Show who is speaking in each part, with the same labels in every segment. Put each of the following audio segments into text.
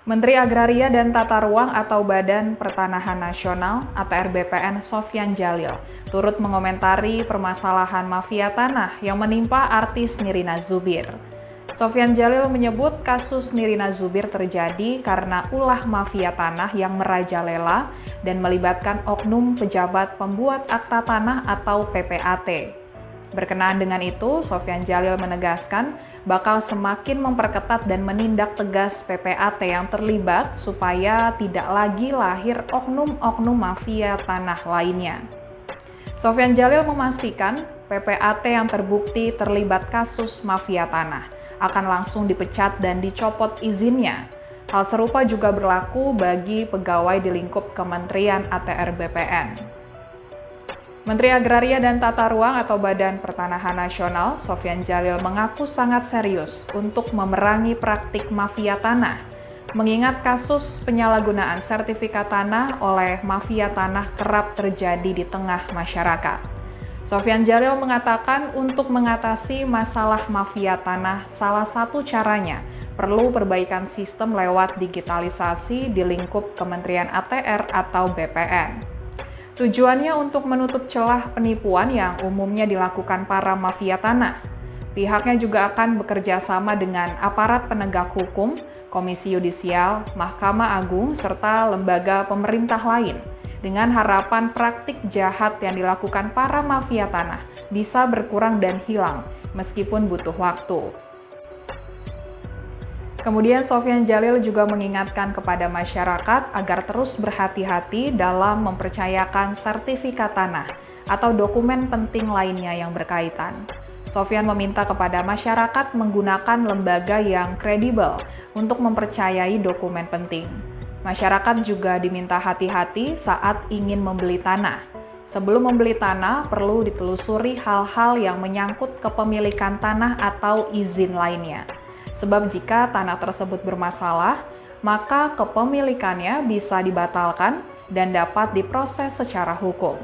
Speaker 1: Menteri Agraria dan Tata Ruang atau Badan Pertanahan Nasional (ATR) BPN Sofyan Djalil turut mengomentari permasalahan mafia tanah yang menimpa artis Nirina Zubir. Sofyan Djalil menyebut kasus Nirina Zubir terjadi karena ulah mafia tanah yang merajalela dan melibatkan oknum pejabat pembuat akta tanah atau PPAT. Berkenaan dengan itu, Sofyan Djalil menegaskan bakal semakin memperketat dan menindak tegas PPAT yang terlibat supaya tidak lagi lahir oknum-oknum mafia tanah lainnya. Sofyan Djalil memastikan PPAT yang terbukti terlibat kasus mafia tanah akan langsung dipecat dan dicopot izinnya. Hal serupa juga berlaku bagi pegawai di lingkup Kementerian ATR BPN. Menteri Agraria dan Tata Ruang atau Badan Pertanahan Nasional, Sofyan Djalil mengaku sangat serius untuk memerangi praktik mafia tanah, mengingat kasus penyalahgunaan sertifikat tanah oleh mafia tanah kerap terjadi di tengah masyarakat. Sofyan Djalil mengatakan untuk mengatasi masalah mafia tanah, salah satu caranya perlu perbaikan sistem lewat digitalisasi di lingkup Kementerian ATR atau BPN. Tujuannya untuk menutup celah penipuan yang umumnya dilakukan para mafia tanah. Pihaknya juga akan bekerja sama dengan aparat penegak hukum, Komisi Yudisial, Mahkamah Agung, serta lembaga pemerintah lain, dengan harapan praktik jahat yang dilakukan para mafia tanah bisa berkurang dan hilang, meskipun butuh waktu. Kemudian Sofyan Djalil juga mengingatkan kepada masyarakat agar terus berhati-hati dalam mempercayakan sertifikat tanah atau dokumen penting lainnya yang berkaitan. Sofyan meminta kepada masyarakat menggunakan lembaga yang kredibel untuk mempercayai dokumen penting. Masyarakat juga diminta hati-hati saat ingin membeli tanah. Sebelum membeli tanah, perlu ditelusuri hal-hal yang menyangkut kepemilikan tanah atau izin lainnya. Sebab jika tanah tersebut bermasalah, maka kepemilikannya bisa dibatalkan dan dapat diproses secara hukum.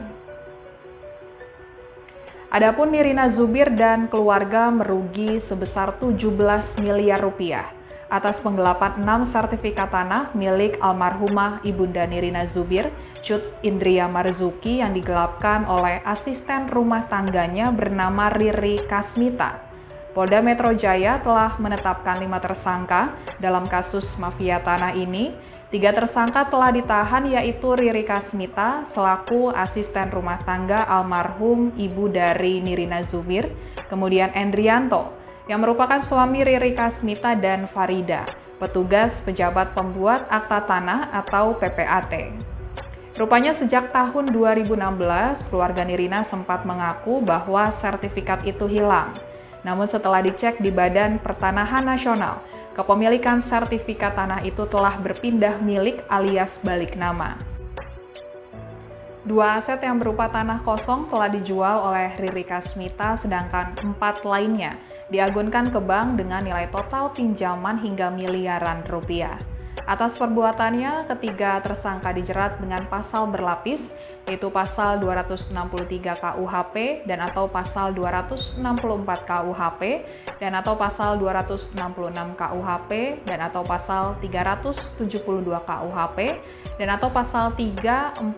Speaker 1: Adapun Nirina Zubir dan keluarga merugi sebesar 17 miliar rupiah atas penggelapan 6 sertifikat tanah milik almarhumah Ibunda Nirina Zubir, Cut Indria Marzuki, yang digelapkan oleh asisten rumah tangganya bernama Riri Kasmita. Polda Metro Jaya telah menetapkan 5 tersangka dalam kasus mafia tanah ini. 3 tersangka telah ditahan, yaitu Riri Kasmita selaku asisten rumah tangga almarhum ibu dari Nirina Zubir, kemudian Endrianto yang merupakan suami Riri Kasmita, dan Farida, petugas pejabat pembuat akta tanah atau PPAT. Rupanya sejak tahun 2016, keluarga Nirina sempat mengaku bahwa sertifikat itu hilang. Namun setelah dicek di Badan Pertanahan Nasional, kepemilikan sertifikat tanah itu telah berpindah milik alias balik nama. 2 aset yang berupa tanah kosong telah dijual oleh Riri Kasmita, sedangkan 4 lainnya diagunkan ke bank dengan nilai total pinjaman hingga miliaran rupiah. Atas perbuatannya, ketiga tersangka dijerat dengan pasal berlapis, yaitu pasal 263 KUHP dan atau pasal 264 KUHP dan atau pasal 266 KUHP dan atau pasal 372 KUHP dan atau pasal 345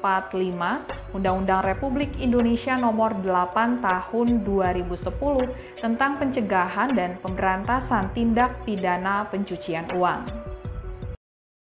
Speaker 1: Undang-Undang Republik Indonesia Nomor 8 Tahun 2010 tentang pencegahan dan pemberantasan tindak pidana pencucian uang.